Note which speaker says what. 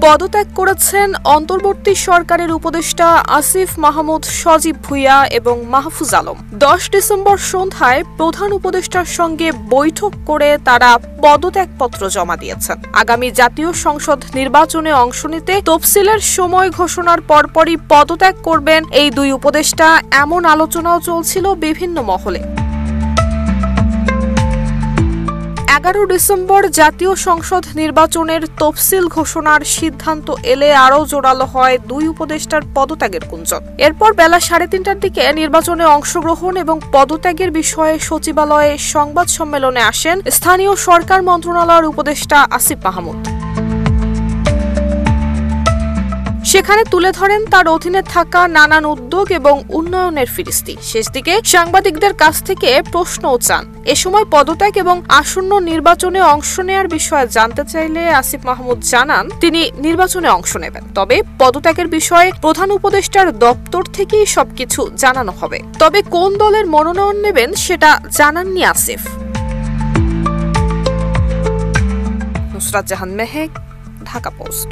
Speaker 1: পদত্যাগ করেছেন অন্তর্বর্তী সরকারের উপদেষ্টা আসিফ মাহমুদ, সজীব ভুঁইয়া এবং মাহফুজ আলম। 10 ডিসেম্বর সন্ধ্যায় প্রধান উপদেষ্টার সঙ্গে বৈঠক করে তারা পদত্যাগপত্র জমা দিয়েছেন। আগামী জাতীয় সংসদ নির্বাচনে অংশ নিতে তফসিলের সময় ঘোষণার পরপরই পদত্যাগ করবেন এই দুই উপদেষ্টা, এমন আলোচনাও চলছিল বিভিন্ন মহলে। 11 ডিসেম্বর জাতীয় সংসদ নির্বাচনের তফসিল ঘোষণার সিদ্ধান্ত এলে আরও জোরালো হয় দুই উপদেষ্টার পদত্যাগের গুঞ্জন। এরপর বেলা 3:30টার দিকে নির্বাচনে অংশগ্রহণ এবং পদত্যাগের বিষয়ে সচিবালয়ে সংবাদ সম্মেলনে আসেন স্থানীয় সরকার মন্ত্রণালয়ের উপদেষ্টা আসিফ মাহমুদ। সেখানে তুলে ধরেন তার অধীনে থাকা নানান উদ্যোগ এবং উন্নয়নের ফিরিস্তি। শেষ দিকে সাংবাদিকদের কাছ থেকে প্রশ্নও চান। এ সময় পদত্যাগ এবং আসন্ন নির্বাচনে অংশ নেওয়ার বিষয়ে জানতে চাইলে আসিফ মাহমুদ জানান তিনি নির্বাচনে অংশ নেবেন, তবে পদত্যাগের বিষয়ে প্রধান উপদেষ্টার দপ্তর থেকেই সবকিছু জানানো হবে। তবে কোন দলের মনোনয়ন নেবেন সেটা জানাননি আসিফ। নুসরাত জাহান মেহেক, ঢাকা পোস্ট।